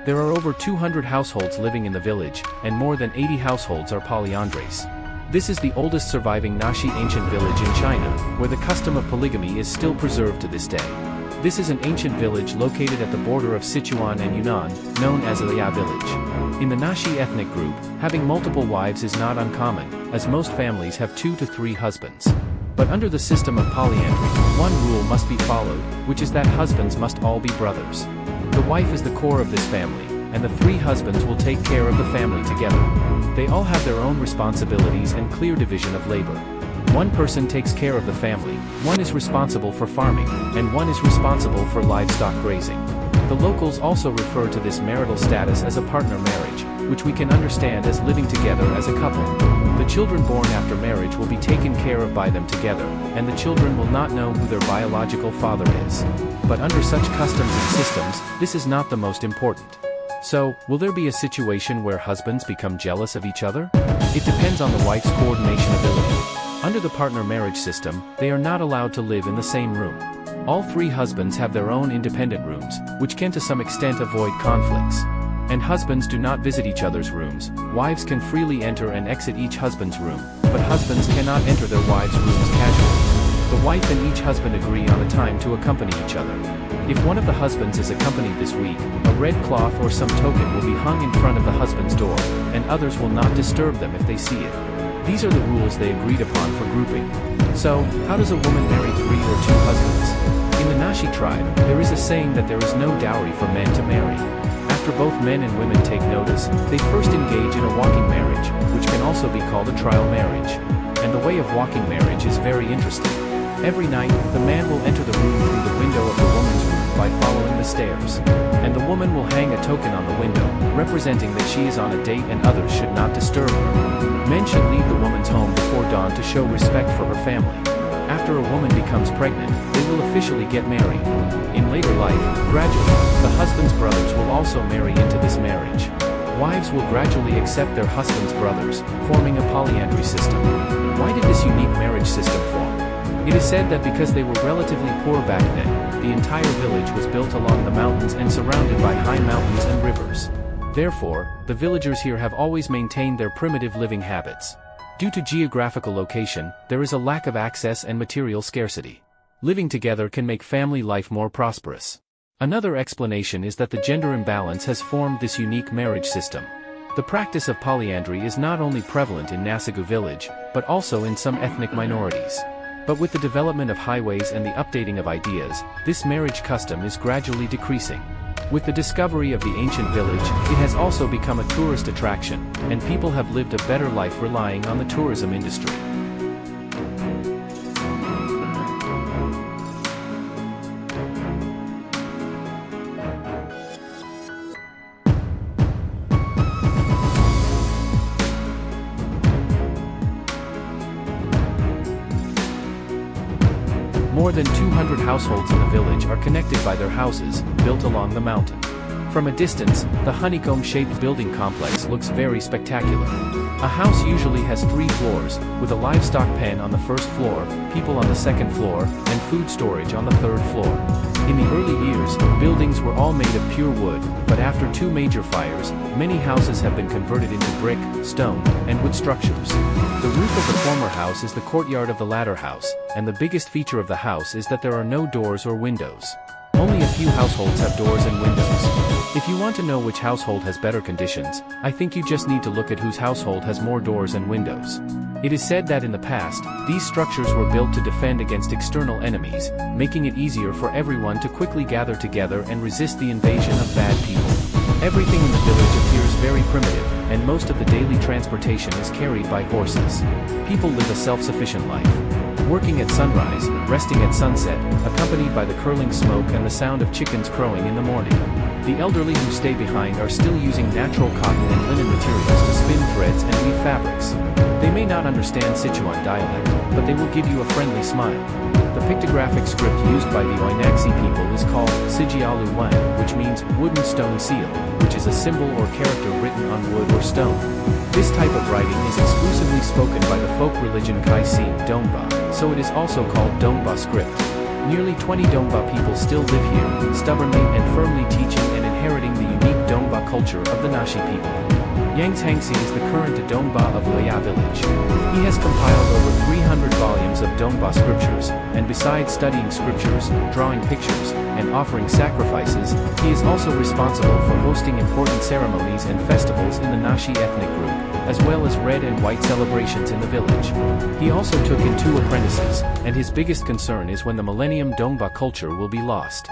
There are over 200 households living in the village, and more than 80 households are polyandres. This is the oldest surviving Naxi ancient village in China, where the custom of polygamy is still preserved to this day. This is an ancient village located at the border of Sichuan and Yunnan, known as Liao village. In the Naxi ethnic group, having multiple wives is not uncommon, as most families have 2 to 3 husbands. But under the system of polyandry, one rule must be followed, which is that husbands must all be brothers. The wife is the core of this family, and the 3 husbands will take care of the family together. They all have their own responsibilities and clear division of labor. One person takes care of the family, one is responsible for farming, and one is responsible for livestock grazing. The locals also refer to this marital status as a partner marriage, which we can understand as living together as a couple. The children born after marriage will be taken care of by them together, and the children will not know who their biological father is. But under such customs and systems, this is not the most important. So, will there be a situation where husbands become jealous of each other? It depends on the wife's coordination ability. Under the partner marriage system, they are not allowed to live in the same room. All 3 husbands have their own independent rooms, which can to some extent avoid conflicts. And husbands do not visit each other's rooms. Wives can freely enter and exit each husband's room, but husbands cannot enter their wives' rooms casually. The wife and each husband agree on a time to accompany each other. If one of the husbands is accompanied this week, a red cloth or some token will be hung in front of the husband's door, and others will not disturb them if they see it. These are the rules they agreed upon for grouping. So, how does a woman marry 3 or 2 husbands? In the Naxi tribe, there is a saying that there is no dowry for men to marry. After both men and women take notice, they first engage in a walking marriage, which can also be called a trial marriage. And the way of walking marriage is very interesting. Every night, the man will enter the room through the window of the woman's room by following the stairs. And the woman will hang a token on the window, representing that she is on a date and others should not disturb her. Men should leave the woman's home before dawn to show respect for her family. After a woman becomes pregnant, they will officially get married. In later life, gradually, the husband's brothers will also marry into this marriage. Wives will gradually accept their husband's brothers, forming a polyandry system. Why did this unique marriage system form? It is said that because they were relatively poor back then, the entire village was built along the mountains and surrounded by high mountains and rivers. Therefore, the villagers here have always maintained their primitive living habits. Due to geographical location, there is a lack of access and material scarcity. Living together can make family life more prosperous. Another explanation is that the gender imbalance has formed this unique marriage system. The practice of polyandry is not only prevalent in Naxi village, but also in some ethnic minorities. But with the development of highways and the updating of ideas, this marriage custom is gradually decreasing. With the discovery of the ancient village, it has also become a tourist attraction, and people have lived a better life relying on the tourism industry. More than 200 households in the village are connected by their houses, built along the mountain. From a distance, the honeycomb-shaped building complex looks very spectacular. A house usually has 3 floors, with a livestock pen on the first floor, people on the second floor, and food storage on the third floor. In the early years, buildings were all made of pure wood, but after 2 major fires, many houses have been converted into brick, stone, and wood structures. The roof of the former house is the courtyard of the latter house, and the biggest feature of the house is that there are no doors or windows. Only a few households have doors and windows. If you want to know which household has better conditions, I think you just need to look at whose household has more doors and windows. It is said that in the past, these structures were built to defend against external enemies, making it easier for everyone to quickly gather together and resist the invasion of bad people. Everything in the village appears very primitive, and most of the daily transportation is carried by horses. People live a self-sufficient life. Working at sunrise, resting at sunset, accompanied by the curling smoke and the sound of chickens crowing in the morning. The elderly who stay behind are still using natural cotton and linen materials to spin threads and weave fabrics. They may not understand Sichuan dialect, but they will give you a friendly smile. The pictographic script used by the Naxi people is called Sijialu Wan, which means wooden stone seal, which is a symbol or character written on wood or stone. This type of writing is exclusively spoken by the folk religion Kaisi, Dongba, so it is also called Dongba script. Nearly 20 Dongba people still live here, stubbornly and firmly teaching and inheriting the unique Dongba culture of the Naxi people. Yang Tangxi is the current Dongba of Luya village. He has compiled over 300 volumes of Dongba scriptures, and besides studying scriptures, drawing pictures, and offering sacrifices, he is also responsible for hosting important ceremonies and festivals in the Naxi ethnic group, as well as red and white celebrations in the village. He also took in 2 apprentices, and his biggest concern is when the millennium Dongba culture will be lost.